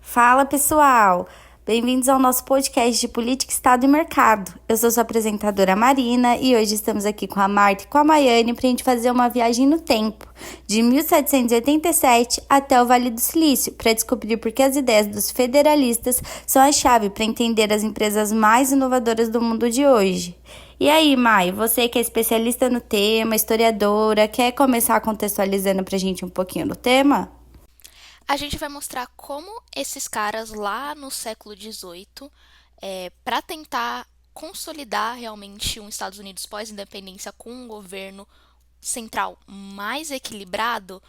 Fala, pessoal! Bem-vindos ao nosso podcast de Política, Estado e Mercado. Eu sou sua apresentadora Marina e hoje estamos aqui com a Marta e com a Maiane para a gente fazer uma viagem no tempo, de 1787 até o Vale do Silício, para descobrir por que as ideias dos federalistas são a chave para entender as empresas mais inovadoras do mundo de hoje. E aí, Mai, você que é especialista no tema, historiadora, quer começar contextualizando para a gente um pouquinho do tema? A gente vai mostrar como esses caras lá no século XVIII, para tentar consolidar realmente um Estados Unidos pós-independência com um governo central mais equilibrado,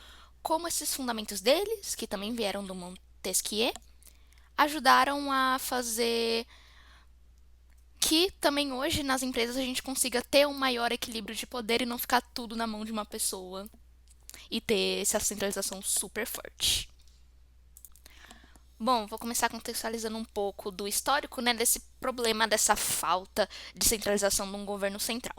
como esses fundamentos deles, que também vieram do Montesquieu, ajudaram a fazer que também hoje nas empresas a gente consiga ter um maior equilíbrio de poder e não ficar tudo na mão de uma pessoa e ter essa centralização super forte. Bom, vou começar contextualizando um pouco do histórico, né, desse problema, dessa falta de centralização de um governo central.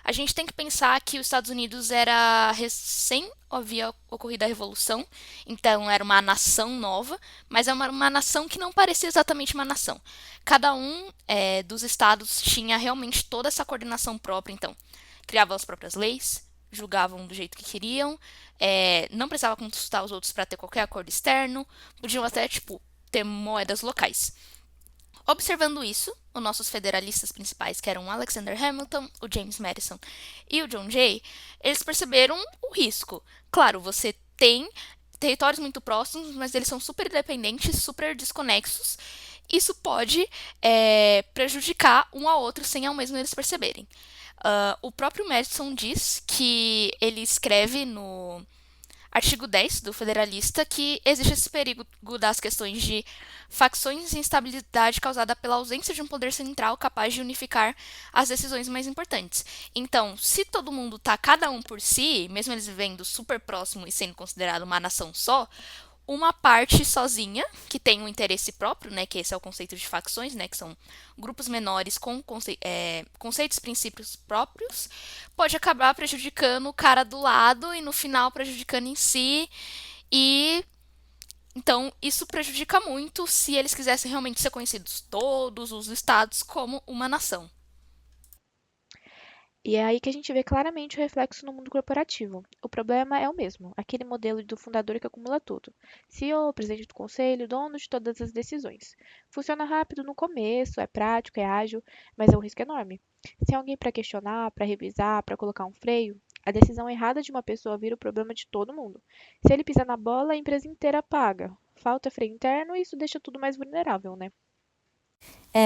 A gente tem que pensar que os Estados Unidos era recém havia ocorrido a Revolução, então era uma nação nova, mas é uma nação que não parecia exatamente uma nação. Cada um dos estados tinha realmente toda essa coordenação própria, então criavam as próprias leis, julgavam do jeito que queriam, não precisava consultar os outros para ter qualquer acordo externo, podiam até, tipo, ter moedas locais. Observando isso, os nossos federalistas principais, que eram o Alexander Hamilton, o James Madison e o John Jay, eles perceberam o risco. Claro, você tem territórios muito próximos, mas eles são super independentes, super desconexos. Isso pode prejudicar um ao outro sem ao mesmo eles perceberem. O próprio Madison diz que ele escreve no artigo 10 do Federalista que existe esse perigo das questões de facções e instabilidade causada pela ausência de um poder central capaz de unificar as decisões mais importantes. Então, se todo mundo tá cada um por si, mesmo eles vivendo super próximo e sendo considerado uma nação só, uma parte sozinha, que tem um interesse próprio, né, que esse é o conceito de facções, né, que são grupos menores com conceitos e princípios próprios, pode acabar prejudicando o cara do lado e no final prejudicando em si. E então isso prejudica muito se eles quisessem realmente ser conhecidos todos os estados como uma nação. E é aí que a gente vê claramente o reflexo no mundo corporativo. O problema é o mesmo, aquele modelo do fundador que acumula tudo. CEO, presidente do conselho, dono de todas as decisões. Funciona rápido no começo, é prático, é ágil, mas é um risco enorme. Sem alguém para questionar, para revisar, para colocar um freio, a decisão errada de uma pessoa vira o problema de todo mundo. Se ele pisar na bola, a empresa inteira paga. Falta freio interno e isso deixa tudo mais vulnerável, né?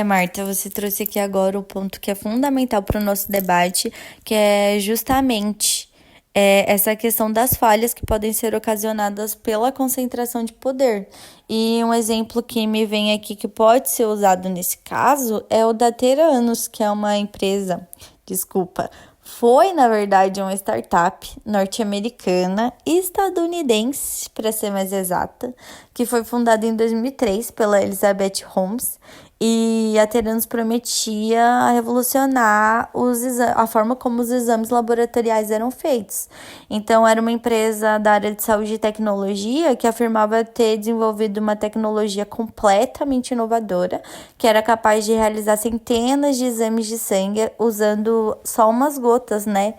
Marta, você trouxe aqui agora o ponto que é fundamental para o nosso debate, que é justamente essa questão das falhas que podem ser ocasionadas pela concentração de poder. E um exemplo que me vem aqui que pode ser usado nesse caso é o da Teranos, que é uma empresa, desculpa, foi, na verdade, uma startup norte-americana e estadunidense, para ser mais exata, que foi fundada em 2003 pela Elizabeth Holmes. E a Teranos prometia revolucionar a forma como os exames laboratoriais eram feitos. Então, era uma empresa da área de saúde e tecnologia que afirmava ter desenvolvido uma tecnologia completamente inovadora, que era capaz de realizar centenas de exames de sangue usando só umas gotas, né,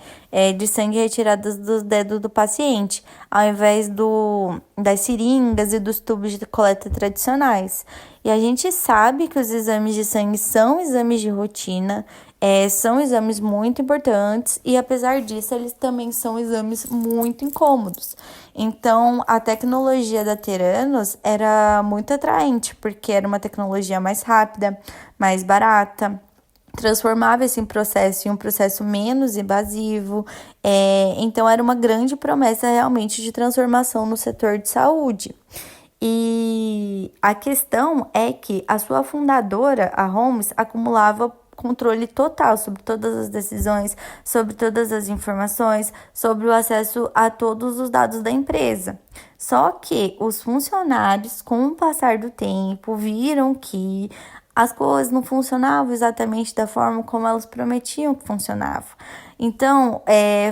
de sangue retiradas dos dedos do paciente, ao invés das seringas e dos tubos de coleta tradicionais. E a gente sabe que os exames de sangue são exames de rotina, são exames muito importantes e, apesar disso, eles também são exames muito incômodos. Então, a tecnologia da Theranos era muito atraente, porque era uma tecnologia mais rápida, mais barata, transformava esse processo em um processo menos invasivo. Então, era uma grande promessa realmente de transformação no setor de saúde. E a questão é que a sua fundadora, a Holmes, acumulava controle total sobre todas as decisões, sobre todas as informações, sobre o acesso a todos os dados da empresa. Só que os funcionários, com o passar do tempo, viram que as coisas não funcionavam exatamente da forma como elas prometiam que funcionavam. Então,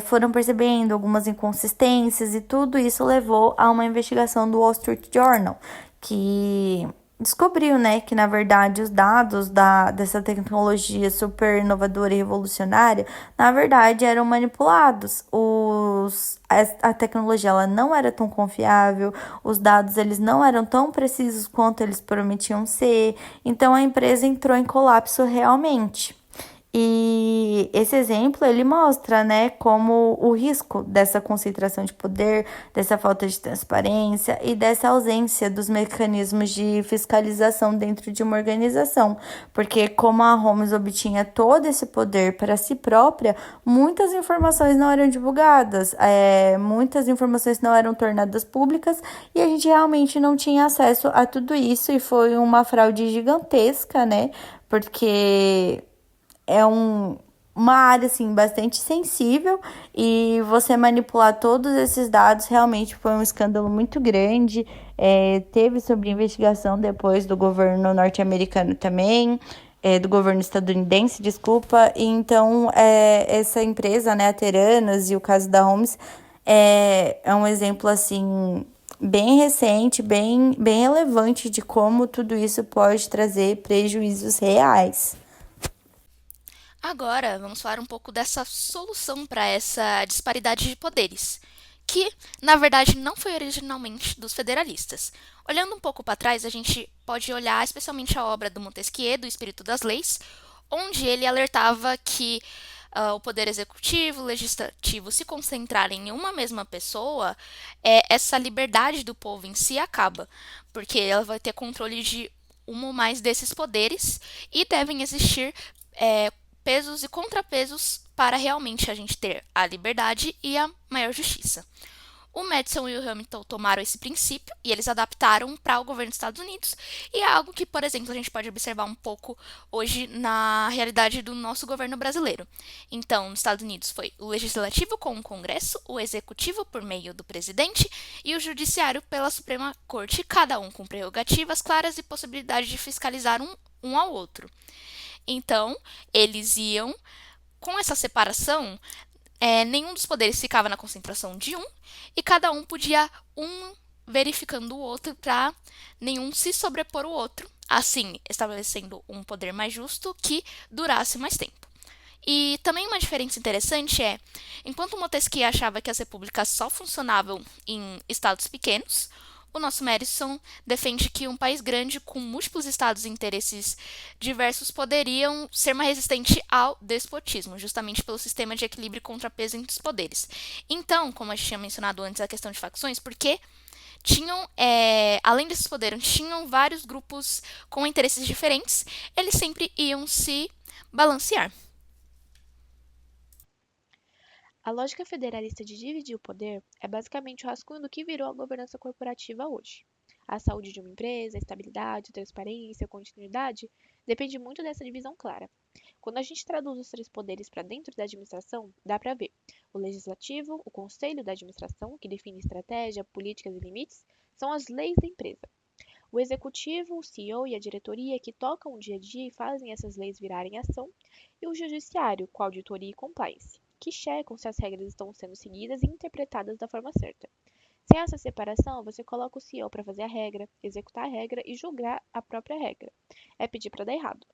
foram percebendo algumas inconsistências e tudo isso levou a uma investigação do Wall Street Journal, que descobriu, né, que na verdade os dados dessa tecnologia super inovadora e revolucionária, na verdade eram manipulados. A tecnologia ela não era tão confiável, os dados eles não eram tão precisos quanto eles prometiam ser, então a empresa entrou em colapso realmente. E esse exemplo ele mostra, né, como o risco dessa concentração de poder, dessa falta de transparência e dessa ausência dos mecanismos de fiscalização dentro de uma organização, porque como a Holmes obtinha todo esse poder para si própria, muitas informações não eram divulgadas, muitas informações não eram tornadas públicas e a gente realmente não tinha acesso a tudo isso e foi uma fraude gigantesca, né? Porque uma área assim bastante sensível e você manipular todos esses dados realmente foi um escândalo muito grande. Teve sobre investigação depois do governo norte-americano também, do governo estadunidense, desculpa. E então, essa empresa, né, a Theranos e o caso da Holmes é um exemplo assim bem recente, bem relevante de como tudo isso pode trazer prejuízos reais. Agora, vamos falar um pouco dessa solução para essa disparidade de poderes, que, na verdade, não foi originalmente dos federalistas. Olhando um pouco para trás, a gente pode olhar especialmente a obra do Montesquieu, do Espírito das Leis, onde ele alertava que o poder executivo, o legislativo se concentrarem em uma mesma pessoa, essa liberdade do povo em si acaba, porque ela vai ter controle de um ou mais desses poderes e devem existir é, pesos e contrapesos para realmente a gente ter a liberdade e a maior justiça. O Madison e o Hamilton tomaram esse princípio e eles adaptaram para o governo dos Estados Unidos, e é algo que, por exemplo, a gente pode observar um pouco hoje na realidade do nosso governo brasileiro. Então, nos Estados Unidos foi o legislativo com o Congresso, o executivo por meio do presidente e o judiciário pela Suprema Corte, cada um com prerrogativas claras e possibilidade de fiscalizar um ao outro. Então, eles iam, com essa separação, nenhum dos poderes ficava na concentração de um, e cada um podia verificando o outro para nenhum se sobrepor o outro, assim estabelecendo um poder mais justo que durasse mais tempo. E também uma diferença interessante enquanto Montesquieu achava que as repúblicas só funcionavam em estados pequenos, o nosso Madison defende que um país grande com múltiplos estados e interesses diversos poderiam ser mais resistente ao despotismo, justamente pelo sistema de equilíbrio e contrapeso entre os poderes. Então, como a gente tinha mencionado antes, a questão de facções, porque tinham, além desses poderes, tinham vários grupos com interesses diferentes, eles sempre iam se balancear. A lógica federalista de dividir o poder é basicamente o rascunho do que virou a governança corporativa hoje. A saúde de uma empresa, a estabilidade, a transparência, a continuidade depende muito dessa divisão clara. Quando a gente traduz os três poderes para dentro da administração, dá para ver. O legislativo, o conselho da administração, que define estratégia, políticas e limites, são as leis da empresa. O executivo, o CEO e a diretoria que tocam o dia a dia e fazem essas leis virarem ação, e o judiciário, com a auditoria e compliance, que checam se as regras estão sendo seguidas e interpretadas da forma certa. Sem essa separação, você coloca o CEO para fazer a regra, executar a regra e julgar a própria regra. É pedir para dar errado.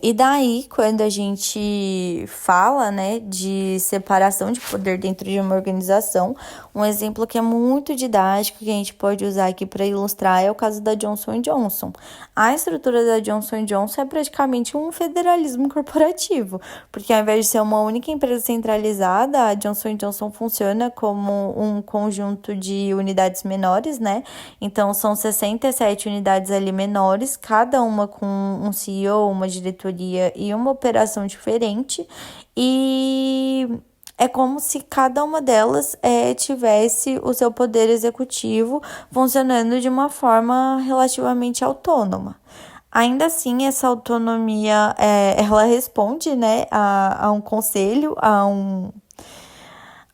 E daí, quando a gente fala, né, de separação de poder dentro de uma organização, um exemplo que é muito didático, que a gente pode usar aqui para ilustrar, é o caso da Johnson Johnson. A estrutura da Johnson Johnson é praticamente um federalismo corporativo, porque ao invés de ser uma única empresa centralizada, a Johnson Johnson funciona como um conjunto de unidades menores, né? Então, são 67 unidades ali menores, cada uma com um CEO, uma diretoria e uma operação diferente. E é como se cada uma delas tivesse o seu poder executivo funcionando de uma forma relativamente autônoma. Ainda assim, essa autonomia, ela responde, né, a um conselho,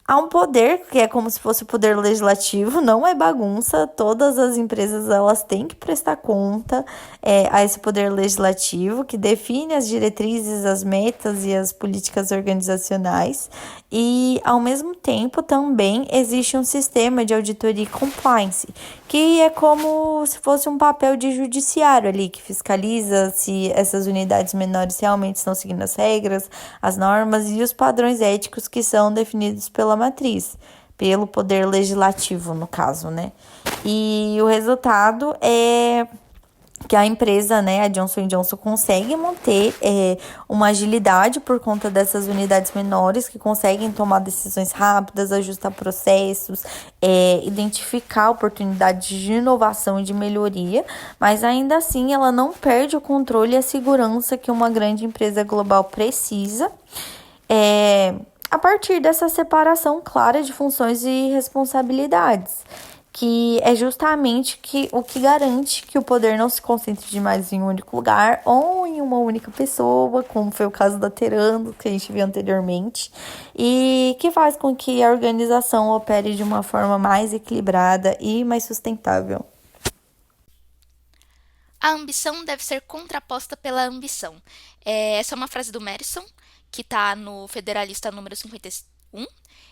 Há um poder que é como se fosse o poder legislativo, não é bagunça. Todas as empresas elas têm que prestar conta a esse poder legislativo que define as diretrizes, as metas e as políticas organizacionais. E ao mesmo tempo também existe um sistema de auditoria e compliance, que é como se fosse um papel de judiciário ali, que fiscaliza se essas unidades menores realmente estão seguindo as regras, as normas e os padrões éticos que são definidos pela matriz, pelo poder legislativo, no caso, né? E o resultado é que a empresa, né, a Johnson Johnson, consegue manter uma agilidade por conta dessas unidades menores que conseguem tomar decisões rápidas, ajustar processos, identificar oportunidades de inovação e de melhoria, mas ainda assim ela não perde o controle e a segurança que uma grande empresa global precisa, a partir dessa separação clara de funções e responsabilidades, que é justamente o que garante que o poder não se concentre demais em um único lugar ou em uma única pessoa, como foi o caso da Terando, que a gente viu anteriormente, e que faz com que a organização opere de uma forma mais equilibrada e mais sustentável. A ambição deve ser contraposta pela ambição. Essa é uma frase do Madison, que está no Federalista número 51,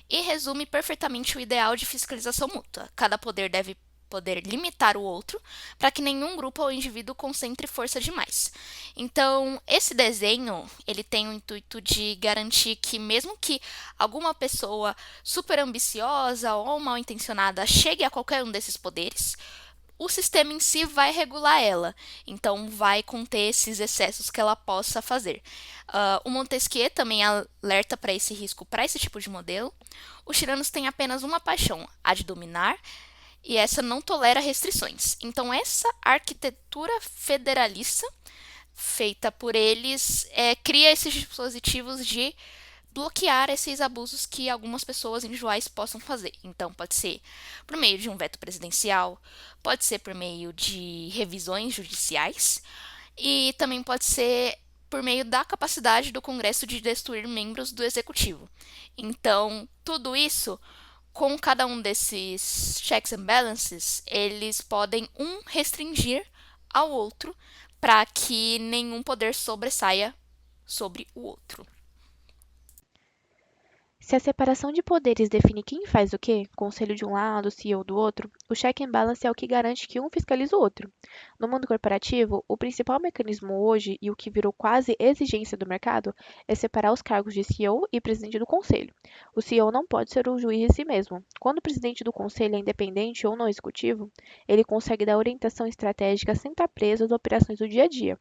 e resume perfeitamente o ideal de fiscalização mútua. Cada poder deve poder limitar o outro para que nenhum grupo ou indivíduo concentre força demais. Então, esse desenho, ele tem o intuito de garantir que mesmo que alguma pessoa super ambiciosa ou mal intencionada chegue a qualquer um desses poderes, o sistema em si vai regular ela, então vai conter esses excessos que ela possa fazer. O Montesquieu também alerta para esse risco para esse tipo de modelo. Os tiranos têm apenas uma paixão, a de dominar, e essa não tolera restrições. Então, essa arquitetura federalista feita por eles cria esses dispositivos de bloquear esses abusos que algumas pessoas individuais possam fazer. Então, pode ser por meio de um veto presidencial, pode ser por meio de revisões judiciais e também pode ser por meio da capacidade do Congresso de destituir membros do Executivo. Então, tudo isso, com cada um desses checks and balances, eles podem restringir ao outro para que nenhum poder sobressaia sobre o outro. Se a separação de poderes define quem faz o quê, conselho de um lado, CEO do outro, o check and balance é o que garante que um fiscaliza o outro. No mundo corporativo, o principal mecanismo hoje e o que virou quase exigência do mercado é separar os cargos de CEO e presidente do conselho. O CEO não pode ser o juiz de si mesmo. Quando o presidente do conselho é independente ou não executivo, ele consegue dar orientação estratégica sem estar preso às operações do dia a dia.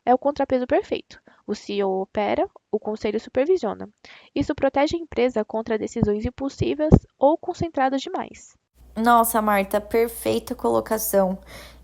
É o contrapeso perfeito. O CEO opera, o conselho supervisiona. Isso protege a empresa contra decisões impulsivas ou concentradas demais. Nossa, Marta, perfeita colocação.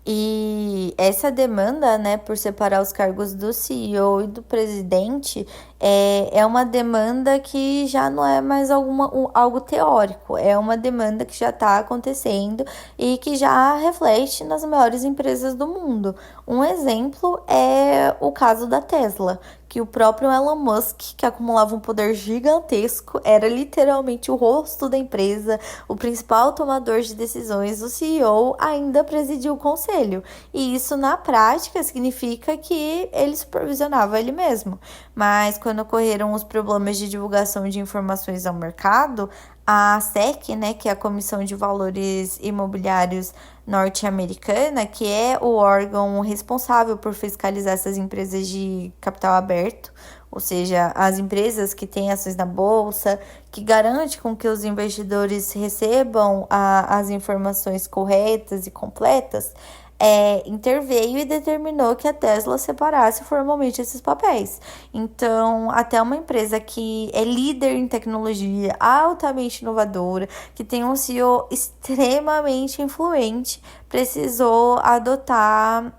E essa demanda, né, por separar os cargos do CEO e do presidente é uma demanda que já não é mais algo teórico, é uma demanda que já está acontecendo e que já reflete nas maiores empresas do mundo. Um exemplo é o caso da Tesla, que o próprio Elon Musk, que acumulava um poder gigantesco, era literalmente o rosto da empresa, o principal tomador de decisões, o CEO, ainda presidiu o conselho. E isso, na prática, significa que ele supervisionava ele mesmo. Mas quando ocorreram os problemas de divulgação de informações ao mercado, a SEC, né, que é a Comissão de Valores Imobiliários norte-americana, que é o órgão responsável por fiscalizar essas empresas de capital aberto, ou seja, as empresas que têm ações na bolsa, que garante com que os investidores recebam as informações corretas e completas, interveio e determinou que a Tesla separasse formalmente esses papéis. Então, até uma empresa que é líder em tecnologia, altamente inovadora, que tem um CEO extremamente influente, precisou adotar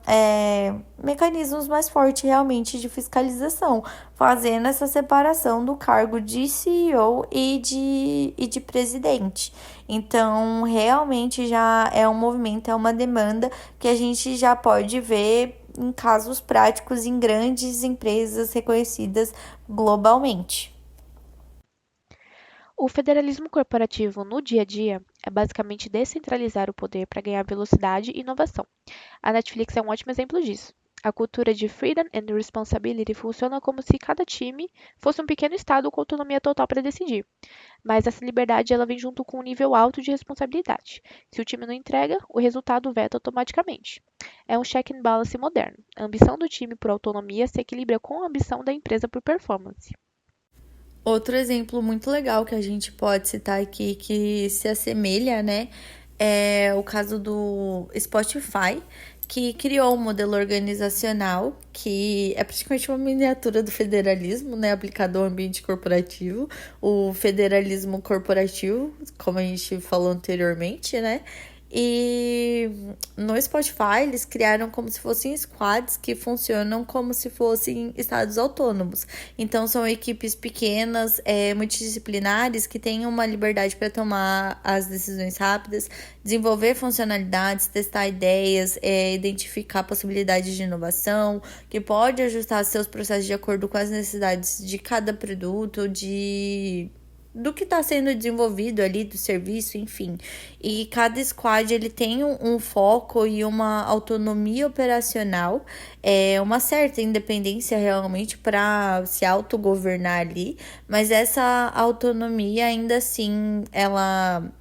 mecanismos mais fortes realmente de fiscalização, fazendo essa separação do cargo de CEO e de presidente. Então, realmente já é um movimento, é uma demanda que a gente já pode ver em casos práticos em grandes empresas reconhecidas globalmente. O federalismo corporativo no dia a dia é basicamente descentralizar o poder para ganhar velocidade e inovação. A Netflix é um ótimo exemplo disso. A cultura de freedom and responsibility funciona como se cada time fosse um pequeno estado com autonomia total para decidir. Mas essa liberdade ela vem junto com um nível alto de responsabilidade. Se o time não entrega, o resultado veta automaticamente. É um check and balance moderno. A ambição do time por autonomia se equilibra com a ambição da empresa por performance. Outro exemplo muito legal que a gente pode citar aqui que se assemelha, né, é o caso do Spotify, que criou um modelo organizacional que é praticamente uma miniatura do federalismo, né, aplicado ao ambiente corporativo, o federalismo corporativo, como a gente falou anteriormente, né? E no Spotify eles criaram como se fossem squads que funcionam como se fossem estados autônomos. Então são equipes pequenas, multidisciplinares, que têm uma liberdade para tomar as decisões rápidas, desenvolver funcionalidades, testar ideias, identificar possibilidades de inovação, que pode ajustar seus processos de acordo com as necessidades de cada produto, do que está sendo desenvolvido ali, do serviço, enfim. E cada squad ele tem um foco e uma autonomia operacional, uma certa independência realmente para se autogovernar ali, mas essa autonomia ainda assim ela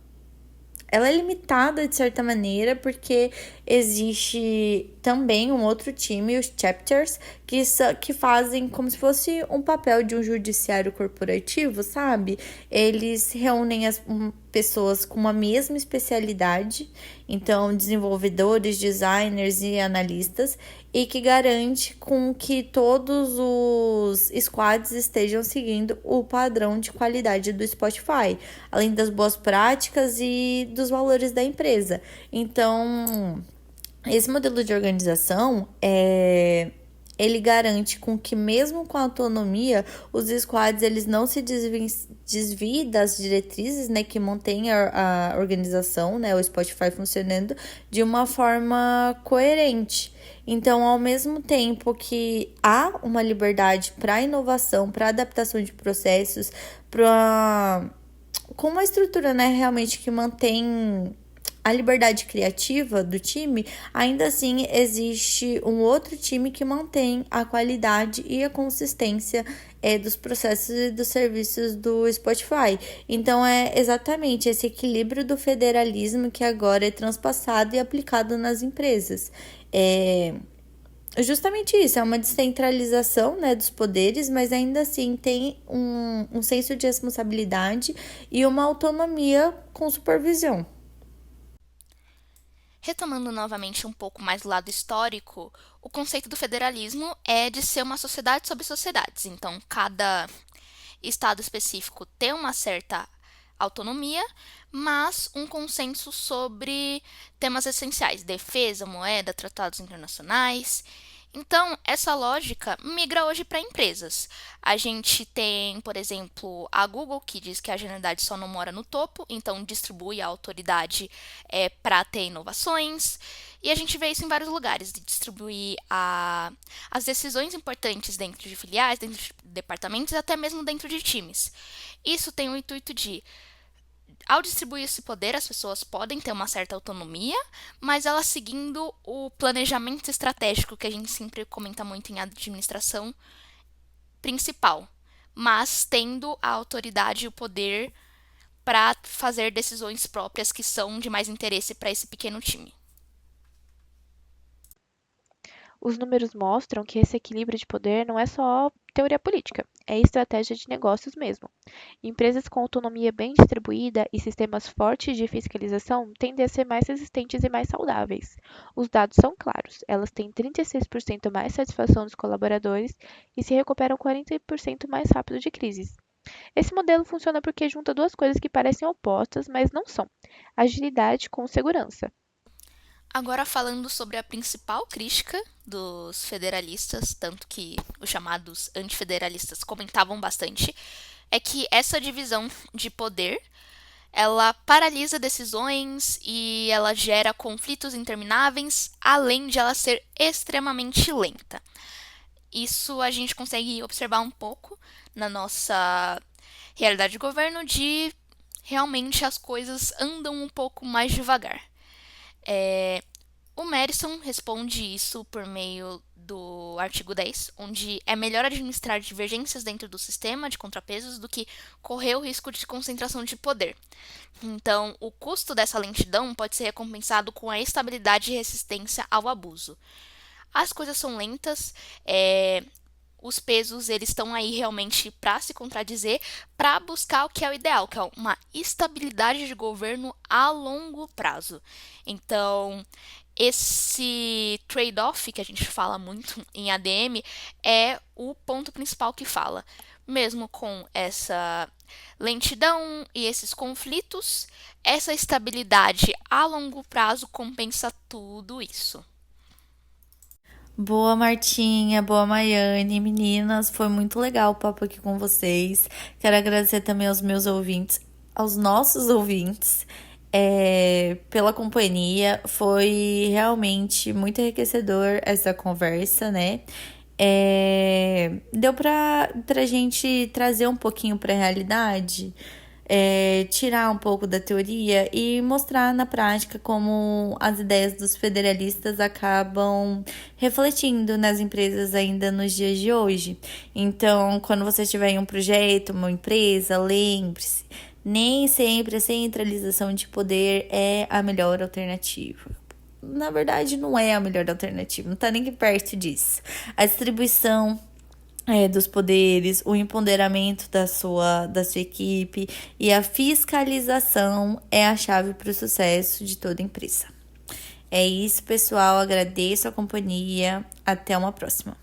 é limitada de certa maneira, porque existe também um outro time, os chapters, que fazem como se fosse um papel de um judiciário corporativo, sabe? Eles reúnem as pessoas com uma mesma especialidade, então desenvolvedores, designers e analistas, e que garante com que todos os squads estejam seguindo o padrão de qualidade do Spotify, além das boas práticas e dos valores da empresa. Então, esse modelo de organização ele garante com que mesmo com a autonomia, os squads eles não se desviem das diretrizes, né, que mantêm a organização, né, o Spotify funcionando de uma forma coerente. Então, ao mesmo tempo que há uma liberdade para inovação, para adaptação de processos, com uma estrutura, né, realmente que mantém a liberdade criativa do time, ainda assim existe um outro time que mantém a qualidade e a consistência dos processos e dos serviços do Spotify. Então é exatamente esse equilíbrio do federalismo que agora é transpassado e aplicado nas empresas. Justamente isso, é uma descentralização, né, dos poderes, mas ainda assim tem um senso de responsabilidade e uma autonomia com supervisão. Retomando novamente um pouco mais do lado histórico, o conceito do federalismo é de ser uma sociedade sobre sociedades. Então, cada estado específico tem uma certa autonomia, mas um consenso sobre temas essenciais: defesa, moeda, tratados internacionais. Então, essa lógica migra hoje para empresas. A gente tem, por exemplo, a Google, que diz que a genialidade só não mora no topo, então distribui a autoridade para ter inovações. E a gente vê isso em vários lugares, de distribuir as decisões importantes dentro de filiais, dentro de departamentos e até mesmo dentro de times. Isso tem o intuito de, ao distribuir esse poder, as pessoas podem ter uma certa autonomia, mas elas seguindo o planejamento estratégico que a gente sempre comenta muito em administração principal, mas tendo a autoridade e o poder para fazer decisões próprias que são de mais interesse para esse pequeno time. Os números mostram que esse equilíbrio de poder não é só teoria política, é estratégia de negócios mesmo. Empresas com autonomia bem distribuída e sistemas fortes de fiscalização tendem a ser mais resistentes e mais saudáveis. Os dados são claros, elas têm 36% mais satisfação dos colaboradores e se recuperam 40% mais rápido de crises. Esse modelo funciona porque junta duas coisas que parecem opostas, mas não são: agilidade com segurança. Agora falando sobre a principal crítica dos federalistas, tanto que os chamados antifederalistas comentavam bastante, é que essa divisão de poder, ela paralisa decisões e ela gera conflitos intermináveis, além de ela ser extremamente lenta. Isso a gente consegue observar um pouco na nossa realidade de governo de realmente as coisas andam um pouco mais devagar. O Madison responde isso por meio do artigo 10, onde é melhor administrar divergências dentro do sistema de contrapesos do que correr o risco de concentração de poder. Então, o custo dessa lentidão pode ser recompensado com a estabilidade e resistência ao abuso. As coisas são lentas, os pesos eles estão aí realmente para se contradizer, para buscar o que é o ideal, que é uma estabilidade de governo a longo prazo. Então, esse trade-off que a gente fala muito em ADM é o ponto principal que fala. Mesmo com essa lentidão e esses conflitos, essa estabilidade a longo prazo compensa tudo isso. Boa, Martinha, boa, Maiane, meninas, foi muito legal o papo aqui com vocês. Quero agradecer também aos meus ouvintes, aos nossos ouvintes, pela companhia. Foi realmente muito enriquecedor essa conversa, né? Deu pra gente trazer um pouquinho pra realidade, tirar um pouco da teoria e mostrar na prática como as ideias dos federalistas acabam refletindo nas empresas ainda nos dias de hoje. Então, quando você tiver em um projeto, uma empresa, lembre-se, nem sempre a centralização de poder é a melhor alternativa. Na verdade, não é a melhor alternativa, não tá nem perto disso. A distribuição dos poderes, o empoderamento da sua equipe e a fiscalização é a chave para o sucesso de toda empresa. É isso, pessoal. Agradeço a companhia. Até uma próxima.